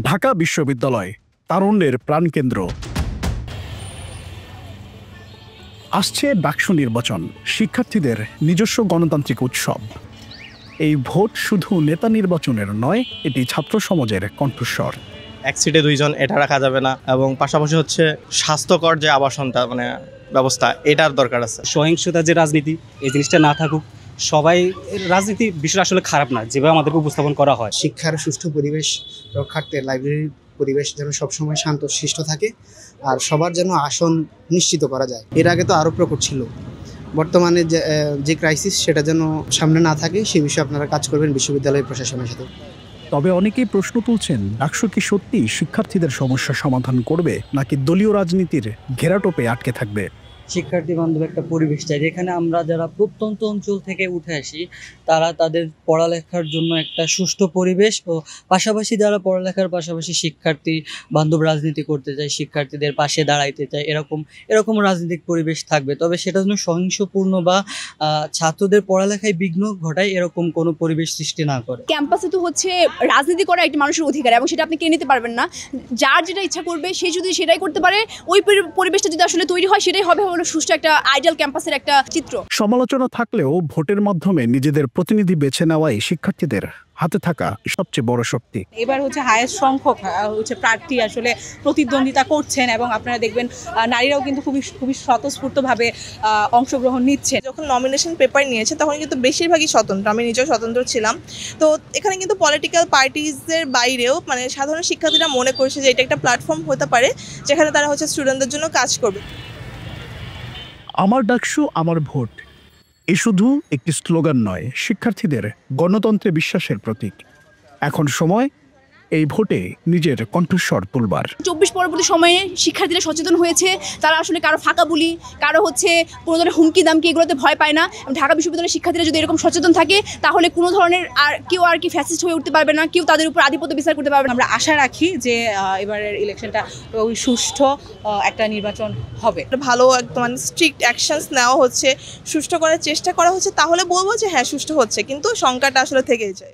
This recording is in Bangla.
ঢাকা বিশ্ববিদ্যালয় তারুণ্যের প্রাণকেন্দ্র। আসছে ডাকসু নির্বাচন, শিক্ষার্থীদের নিজস্ব গণতান্ত্রিক উৎসব। এই ভোট শুধু নেতা নির্বাচনের নয়, এটি ছাত্র সমাজের কণ্ঠস্বর। এক সিটে 2 জন এটা রাখা যাবে না, এবং পাশাপাশি হচ্ছে স্বাস্থ্যকর যে আবাসনটা ব্যবস্থা, এটার দরকার আছে। সহিংসতা যে রাজনীতি, এই জিনিসটা না থাকুক। সবাই রাজনীতি বিষয়টা আসলে খারাপ না, যেভাবে আমাদেরকে উপস্থাপন করা হয়। শিক্ষার সুষ্ঠু পরিবেশ রক্ষার্থে লাইব্রেরির পরিবেশ যেন সবসময় শান্তশিষ্ট থাকে, আর সবার যেন আসন নিশ্চিত করা যায়। এর আগে তো আরও প্রকট ছিল, বর্তমানে যে ক্রাইসিস সেটা যেন সামনে না থাকে, সে বিষয়ে আপনারা কাজ করবেন বিশ্ববিদ্যালয় প্রশাসনের সাথে। তবে অনেকেই প্রশ্ন তুলছেন, ডাকসু কি সত্যি শিক্ষার্থীদের সমস্যা সমাধান করবে, নাকি দলীয় রাজনীতির ঘেরাটোপে আটকে থাকবে? শিক্ষার্থী বান্ধব একটা পরিবেশ চাই, যেখানে আমরা যারা প্রত্যন্ত অঞ্চল থেকে উঠে আসি তারা তাদের পড়ালেখার জন্য একটা সুষ্ঠু পরিবেশ, ও পাশাপাশি যারা পড়ালেখার পাশাপাশি শিক্ষার্থী বান্ধব রাজনীতি করতে চায়, শিক্ষার্থীদের পাশে দাঁড়াইতে চায়, এরকম রাজনৈতিক পরিবেশ থাকবে। তবে সেটা যেন সহিংসপূর্ণ বা ছাত্রদের পড়ালেখায় বিঘ্ন ঘটায় এরকম কোনো পরিবেশ সৃষ্টি না করে। ক্যাম্পাসে তো হচ্ছে রাজনীতি করা একটি মানুষের অধিকার, এবং সেটা আপনি কেড়ে নিতে পারবেন না। যার যেটা ইচ্ছা করবে সে যদি সেটাই করতে পারে, ওই পরিবেশটা যদি আসলে তৈরি হয়, সেটাই হবে সুষ্ঠু একটা আইডিয়াল ক্যাম্পাসের একটা চিত্র। সমালোচনা থাকলেও ভোটের মাধ্যমে নিজেদের প্রতিনিধি বেছে নেওয়াই শিক্ষার্থীদের হাতে থাকা সবচেয়ে বড় শক্তি। এবার হচ্ছে হায়েস্ট সংখ্যক প্রার্থী আসলে প্রতিদ্বন্দ্বিতা করছেন, এবং আপনারা দেখবেন নারীরাও কিন্তু খুবই স্বতঃস্ফূর্তভাবে অংশগ্রহণ নিচ্ছে। যখন নমিনেশন পেপার নিয়েছে তখন কিন্তু বেশিরভাগই স্বতন্ত্র, আমি নিজেও স্বতন্ত্র ছিলাম। তো এখানে কিন্তু পলিটিক্যাল পার্টিজের বাইরেও সাধারণ শিক্ষার্থীরা মনে করছে যে এটা একটা প্ল্যাটফর্ম হতে পারে, যেখানে তারা হচ্ছে স্টুডেন্টদের জন্য কাজ করবে। আমার ডাকসু আমার ভোট এ শুধু একটি স্লোগান নয়, শিক্ষার্থীদের গণতন্ত্রে বিশ্বাসের প্রতীক। এখন সময় এই ভোটে নিজের কণ্ঠস্বর তুলবার। 24 পরবর্তী সময়ে শিক্ষার্থীরা সচেতন হয়েছে, তারা আসলে কারো ফাঁকা বুলি, কারো হচ্ছে কোনো ধরনের হুমকি দামকি এগুলোতে ভয় পায় না। ঢাকা বিশ্ববিদ্যালয়ের শিক্ষার্থীরা যদি এরকম সচেতন থাকে, তাহলে কোনো ধরনের কেউ ফ্যাসিস্ট হয়ে উঠতে পারবে না, কেউ তাদের উপর আধিপত্য বিস্তার করতে পারবে না। আমরা আশা রাখি যে এবারের ইলেকশনটা ওই সুষ্ঠু একটা নির্বাচন হবে। ভালো একদম স্ট্রিক্ট অ্যাকশনস নেওয়া হচ্ছে, সুষ্ঠু করার চেষ্টা করা হচ্ছে, তাহলে বলবো যে হ্যাঁ সুষ্ঠু হচ্ছে, কিন্তু শঙ্কাটা আসলে থেকেই যায়।